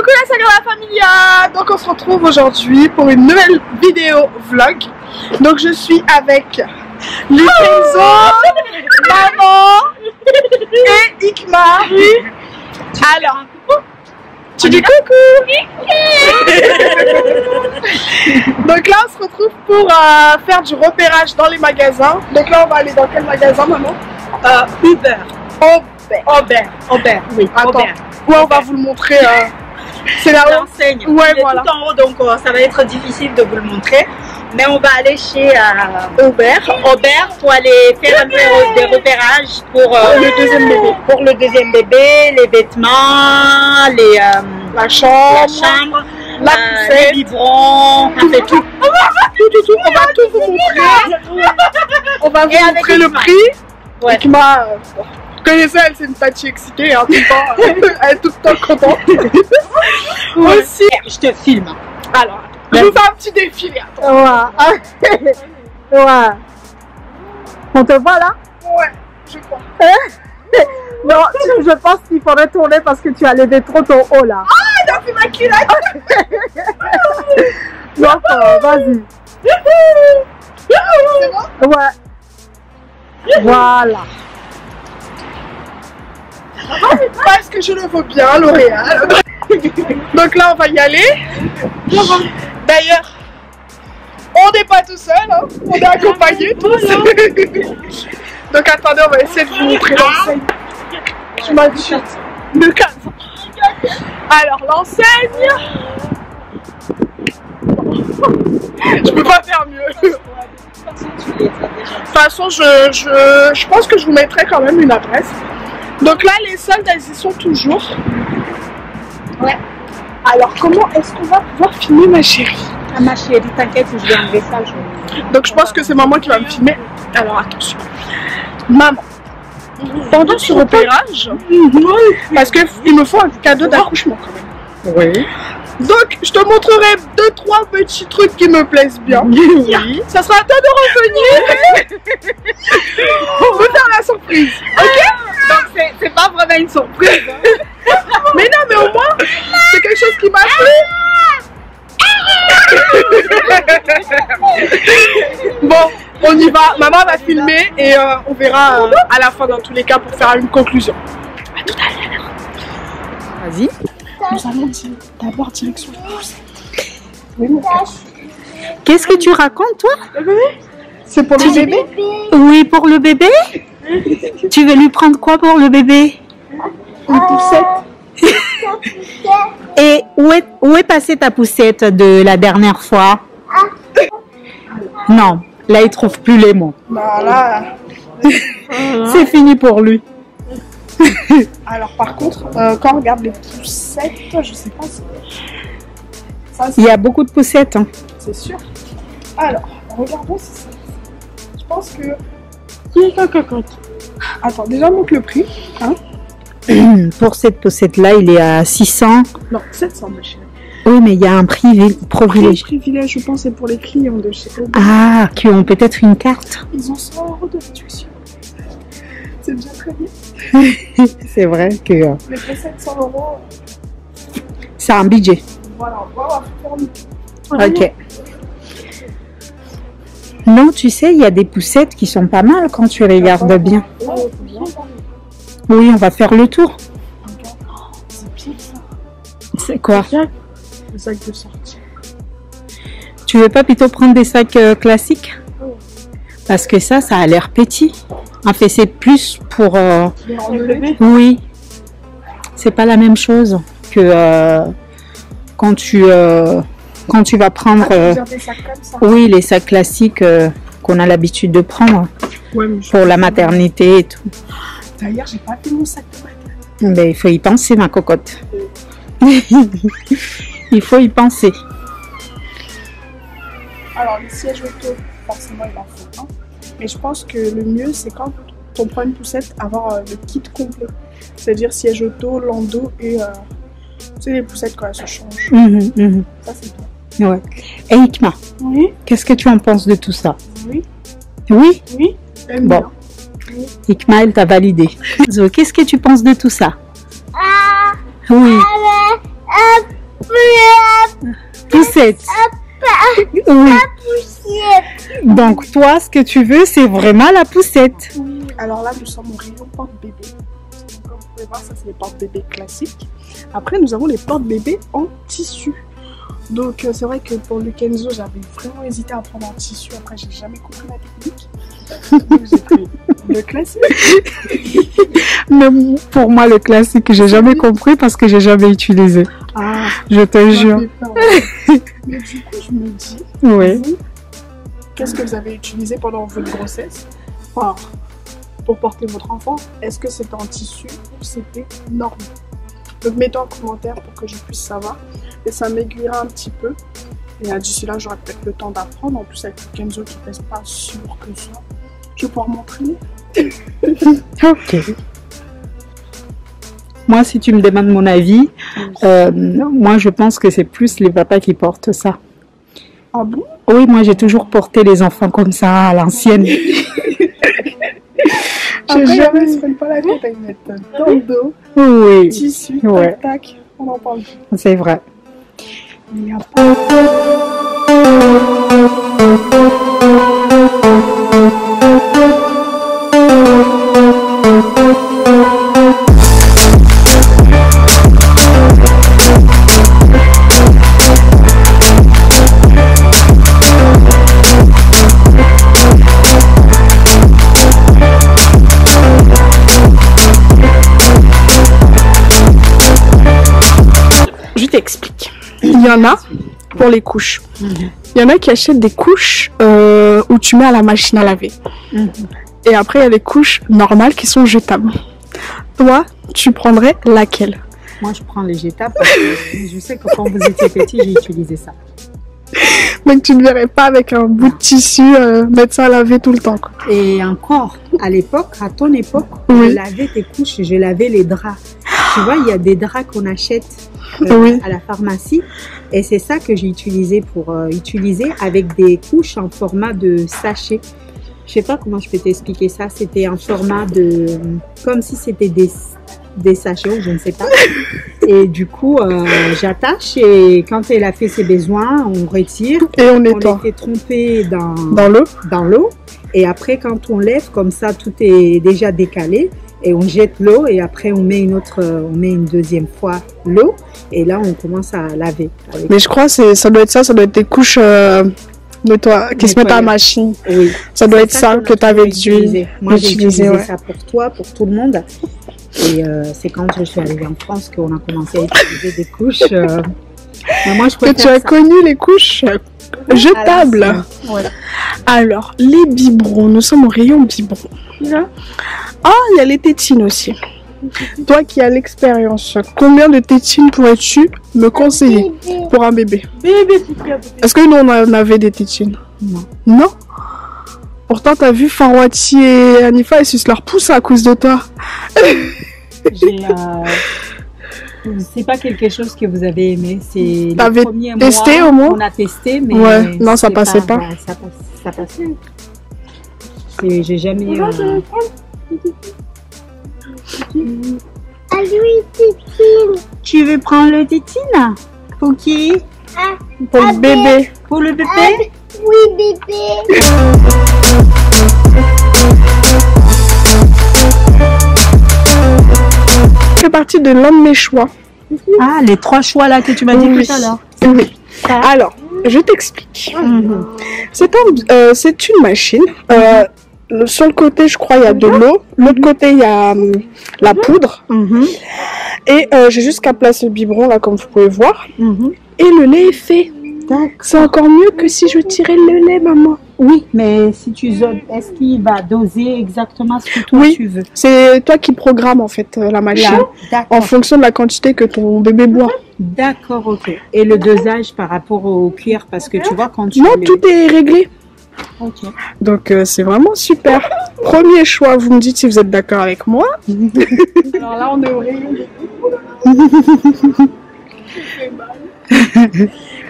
la Sagrada Familia. Donc on se retrouve aujourd'hui pour une nouvelle vidéo vlog. Donc je suis avec Lucenzo, maman et Ikma. Alors, tu dis coucou. Donc là on se retrouve pour faire du repérage dans les magasins. Donc là on va aller dans quel magasin, maman? Aubert. Oui, attends. Aubert. Ouais, on va vous le montrer. C'est là où l'enseigne. Ouais, il est voilà. tout en haut, donc ça va être difficile de vous le montrer. Mais on va aller chez Aubert pour aller faire des repérages pour le deuxième bébé. Pour le deuxième bébé, les vêtements, La chambre, la poussette, les biberons, on fait tout. tout. On va tout vous montrer. On va vous montrer le Ikma. prix. Ouais. Ikma, vous connaissez, elle, c'est une Tachi excitée, hein, tout le temps. Elle est tout le temps contente. Aussi. Je te filme. Alors, je vous fais un petit défilé. Attends. Ouais. On te voit là? Ouais, je crois. Non, je pense qu'il faudrait tourner parce que tu as levé trop ton haut là. Ah, elle a fait ma culotte. Donc, vas-y. C'est bon? Ouais. Voilà. Parce que je le vaux bien, L'Oréal. Donc là, on va y aller. D'ailleurs, on n'est pas tout seul, hein. On est accompagnés tous. Donc attendez, on va essayer de vous montrer l'enseigne. Je m'en dis le cadre. Alors, l'enseigne. Je peux pas faire mieux. De toute façon, je pense que je vous mettrai quand même une adresse. Donc là, les soldes, elles y sont toujours. Ouais. Alors, comment est-ce qu'on va pouvoir filmer, ma chérie? Ah, ma chérie, t'inquiète, je vais enlever ça. Donc, je pense que c'est maman qui va me filmer. Alors, attention. Maman, pendant ce repérage, parce qu'il me faut un cadeau d'accouchement quand même. Oui. Donc, je te montrerai 2-3 petits trucs qui me plaisent bien. Oui. Ça sera à toi de revenir pour me faire la surprise. Ok? Donc, c'est pas vraiment une surprise. Mais non, mais au moins, c'est quelque chose qui m'a plu. Bon, on y va. Maman va filmer et on verra à la fin dans tous les cas pour faire une conclusion. À tout à l'heure. Vas-y. Nous allons d'abord direction le pouce. Qu'est-ce que tu racontes toi? C'est pour le bébé? Oui, pour le bébé? Tu veux lui prendre quoi pour le bébé? Une poussette. Et où est passée ta poussette de la dernière fois? Non, là il trouve plus les mots. Voilà. C'est fini pour lui. Alors par contre, quand on regarde les poussettes, je sais pas si... Ça, Il y a beaucoup de poussettes. Hein. c'est sûr. Alors, regardons si ça... Je pense que... Attends, déjà montre le prix. Hein? Pour cette poussette-là, il est à 600. Non, 700 ma chérie. Oui, mais il y a un prix Le privilégié. privilège, je pense, c'est pour les clients de chez eux. Ah, qui ont peut-être une carte. Ils ont 100 € de réduction. C'est déjà très bien. C'est vrai que Mais pour 700 €, c'est un budget. voilà, on va faire le... Ok. Non, tu sais, il y a des poussettes qui sont pas mal quand tu regardes bien. Oui, on va faire le tour. C'est pire ça. C'est quoi? Le sac de sortie. Tu veux pas plutôt prendre des sacs classiques? Parce que ça a l'air petit. En fait, c'est plus pour... Les randonnées. Oui. C'est pas la même chose que quand tu vas prendre... Des sacs comme ça. oui, les sacs classiques qu'on a l'habitude de prendre Ouais, mais pour la maternité et tout. D'ailleurs, j'ai pas fait mon sac de maternité. Ben, il faut y penser, ma cocotte. Il faut y penser. Alors, les sièges auto, forcément, il en faut un. Mais je pense que le mieux, c'est quand on prend une poussette, avoir le kit complet. C'est-à-dire siège auto, landau et... tu sais, les poussettes, quand elles se changent. Ça, c'est bien. Ouais. Et Ikma, Oui, qu'est-ce que tu en penses de tout ça? oui, Oui? oui. Aime Bon. bien. Ikma, elle t'a validé. Zo, qu'est-ce que tu penses de tout ça? Oui. poussette. Oui. Donc toi, ce que tu veux, c'est vraiment la poussette. Oui, alors là, nous sommes au rayon porte-bébé. Comme vous pouvez voir, ça, c'est les porte-bébés classiques. Après, nous avons les porte-bébés en tissu. Donc, c'est vrai que pour le Kenzo, j'avais vraiment hésité à prendre en tissu. Après, j'ai jamais compris la technique. Donc, j'ai pris le classique. Mais pour moi, le classique, j'ai jamais compris parce que j'ai jamais utilisé. Ah, Je te jure. Mais du coup, je me dis, Oui. vous, qu'est-ce que vous avez utilisé pendant votre grossesse? Enfin, pour porter votre enfant, est-ce que c'était en tissu ou c'était normal? Donc mettez en commentaire pour que je puisse savoir et ça m'aiguillera un petit peu. Et d'ici là, j'aurai peut-être le temps d'apprendre. En plus, avec le Kenzo qui pèse pas si lourd que ça, je vais pouvoir m'entraîner. Ok. Moi, si tu me demandes mon avis, moi, je pense que c'est plus les papas qui portent ça. Ah bon? Oui, moi, j'ai toujours porté les enfants comme ça à l'ancienne. Après, jamais se prennent pas la tête à y mettre dans le dos, Oui, tissu, ouais. tac, tac, on en parle plus. C'est vrai. Il n'y a pas... Je t'explique. Il y en a pour les couches. Il y en a qui achètent des couches où tu mets à la machine à laver. Et après, il y a des couches normales qui sont jetables. Toi, tu prendrais laquelle? Moi, je prends les jetables parce que je sais que quand vous étiez petit, j'ai utilisé ça. Mais tu ne verrais pas avec un bout de tissu mettre ça à laver tout le temps, quoi. Et encore, à l'époque, à ton époque, Oui. je lavais tes couches, je lavais les draps. Tu vois, il y a des draps qu'on achète Oui. à la pharmacie. Et c'est ça que j'ai utilisé pour utiliser avec des couches en format de sachet. Je sais pas comment je peux t'expliquer ça. C'était en format de... comme si c'était des sachets, ou je ne sais pas. Et du coup, j'attache et quand elle a fait ses besoins, on retire. Et on On nettoie. les fait tremper Dans l'eau. dans l'eau. Et après, quand on lève, comme ça, tout est déjà décalé. Et on jette l'eau et après, on met une deuxième fois l'eau. Et là, on commence à laver. Avec... Mais je crois que ça doit être ça doit être des couches qui se mettent à la machine. Oui. Ça doit C'est être ça qu'on a que tu avais toujours dû utilisé. Moi, j'ai utiliser. utilisé Ouais. ça pour toi, pour tout le monde. Et c'est quand je suis arrivée en France qu'on a commencé à utiliser des couches. Mais moi, je Que tu préfère as ça. connu les couches jetables. À l'ancienne. Ouais. Alors, les biberons, nous sommes au rayon biberon. Ah, il y a les tétines aussi. Toi qui as l'expérience, combien de tétines pourrais-tu me conseiller pour un bébé? Est-ce que nous on en avait des tétines? Non. Non? Pourtant, t'as vu Farwati et Hanifa, ils sucent leur pouce à cause de toi. C'est pas quelque chose que vous avez aimé. C'est T'avais le premier testé mois au moins? on a testé, mais Ouais, non, ça c'est passait pas. Ouais, ça passait. J'ai jamais. Tu veux prendre le tétine? Pour qui? Pour le bébé. Pour le bébé? Oui, bébé. C'est partie de l'un de mes choix. Ah, les 3 choix là que tu m'as dit Oui. tout à l'heure. Oui. Alors, je t'explique. C'est une machine. Sur le côté, je crois, il y a de l'eau. L'autre côté, il y a la poudre. Et j'ai juste qu'à placer le biberon, là, comme vous pouvez voir. Et le lait est fait. C'est encore mieux que si je tirais le lait, maman. Oui, mais si tu zones, est-ce qu'il va doser exactement ce que toi Oui. tu veux? C'est toi qui programme, en fait, la machine. Là, En d'accord. fonction de la quantité que ton bébé boit. D'accord, ok. Et le dosage par rapport au cuir, parce que tu vois quand tu Non, le- tout est réglé. Ok. Donc, c'est vraiment super. Premier choix, vous me dites si vous êtes d'accord avec moi. Alors là, on est au rayon.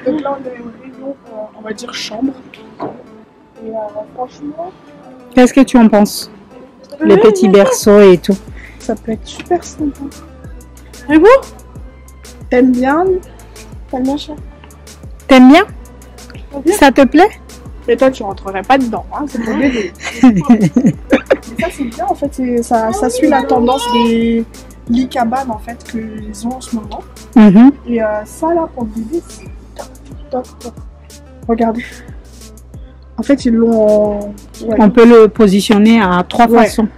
Donc là, on est au rayon, on va dire chambre. Et franchement, Qu'est-ce que tu en penses? Les petits berceaux et tout. ça peut être super sympa. Et vous? T'aimes bien, cher? T'aimes bien? Ça te plaît? Et toi, tu rentrerais pas dedans, hein, c'est pour bébé. Mais ça, c'est bien, en fait, ça suit la tendance des lits cabanes, en fait, qu'ils ont en ce moment. Et ça, là, pour le bébé, c'est top. Regardez. En fait, ils l'ont en... Ouais. On peut le positionner à 3 façons.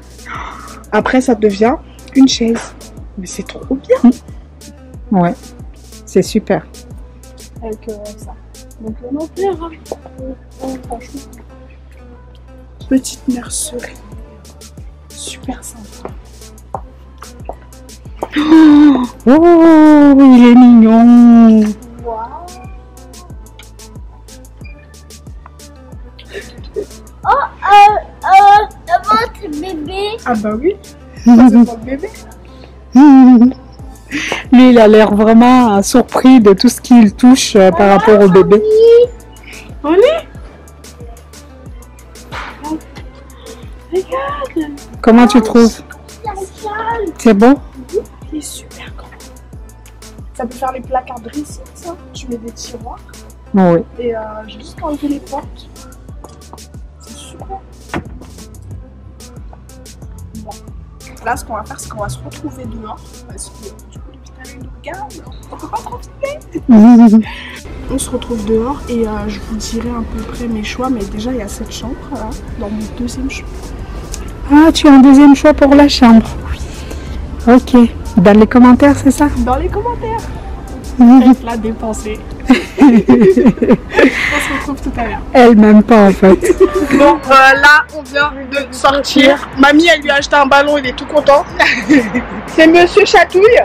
Après, ça devient une chaise. Mais c'est trop bien. Ouais, c'est super. Avec ça. Donc, on en verra. Franchement. Petite nurserie. Super sympa. Oh, il est mignon. Wow. Votre bébé. Ah bah oui. Ça, c'est pour le bébé. Lui, il a l'air vraiment surpris de tout ce qu'il touche par rapport au bébé. On est. Regarde. Comment tu trouves? C'est bon? Il est super grand. Ça peut faire les placards dressés, ça. Tu mets des tiroirs. Oui. Et j'ai juste enlevé les portes. C'est super. Bon. Là, ce qu'on va faire, c'est qu'on va se retrouver dehors. Parce que du coup, l'hôpital nous regarde. On peut pas profiter. On se retrouve dehors et je vous dirai à peu près mes choix. Mais déjà, il y a cette chambre là, dans mon deuxième choix. Ah, tu as un deuxième choix pour la chambre? Oui. Ok. Dans les commentaires, c'est ça? Dans les commentaires. Elle l'a dépensé. On se retrouve tout à l'heure. Elle m'aime pas en fait. Bon, là, on vient de sortir. Mamie, elle lui a acheté un ballon, il est tout content. C'est Monsieur Chatouille.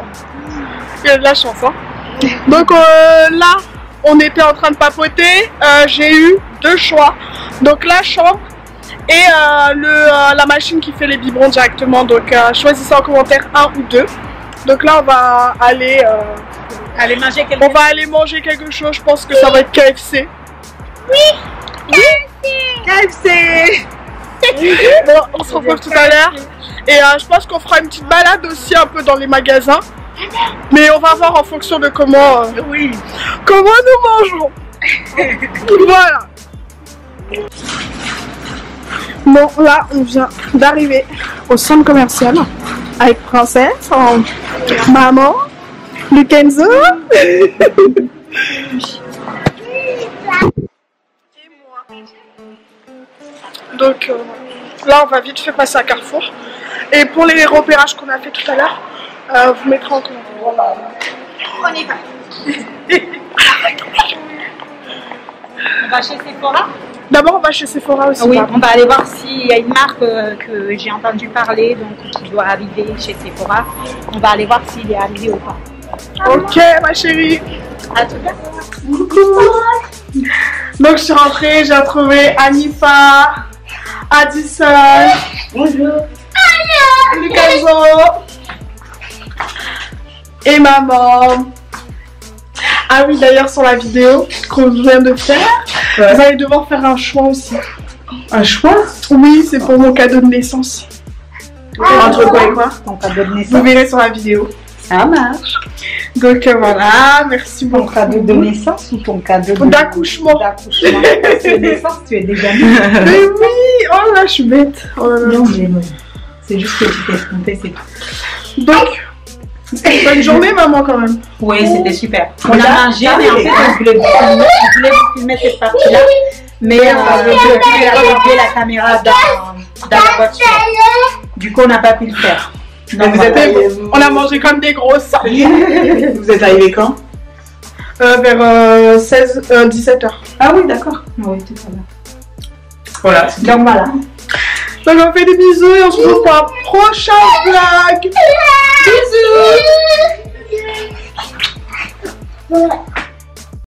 Il a de la chance, hein. Donc là, on était en train de papoter. J'ai eu 2 choix. Donc la chambre et la machine qui fait les biberons directement. Donc choisissez en commentaire 1 ou 2. Donc là, on va aller... on va aller manger quelque chose, je pense que ça va être KFC. Oui, KFC. Bon, on se retrouve tout à l'heure. Et je pense qu'on fera une petite balade aussi un peu dans les magasins. Mais on va voir en fonction de comment nous mangeons. Voilà. Bon, là, on vient d'arriver au centre commercial avec Princesse, maman, Lukenzo et moi. Donc là, on va vite fait passer à Carrefour. Et pour les repérages qu'on a fait tout à l'heure, vous mettrez en commentaire. On y va. On va chez Sephora. D'abord, on va chez Sephora aussi. Oui, on va aller voir s'il y a une marque que j'ai entendu parler, donc qui doit arriver chez Sephora. On va aller voir s'il est arrivé ou pas. Ok, ma chérie. À tout à l'heure. Coucou. Donc, je suis rentrée, j'ai retrouvé Anifa, Addison. Bonjour. Lukenzo. Et maman. Ah oui, d'ailleurs, sur la vidéo qu'on vient de faire, vous allez devoir faire un choix aussi. Un choix? Oui, c'est pour mon cadeau de naissance. Entre quoi et quoi? Ton cadeau de naissance. Vous verrez sur la vidéo. Ça marche. Donc voilà, merci beaucoup. Ton cadeau de naissance ou ton cadeau d'accouchement? D'accouchement. Parce que naissance, tu es déjà née. Mais oui, oh là, je suis bête. Oh là là. Non, mais c'est juste que tu t'es trompée, c'est tout. Donc, bonne journée, maman, quand même. Oui, c'était super. On a mangé, mais en fait, je voulais vous filmer cette partie-là. Mais je voulais régler la caméra dans la voiture. Du coup, on n'a pas pu le faire. Donc, on a mangé comme des grosses. Vous êtes arrivés quand? Vers 17h. Ah oui, d'accord. Oui, tout à l'heure. Voilà. Donc voilà. Donc on fait des bisous et on se retrouve pour un prochain vlog. Bisous.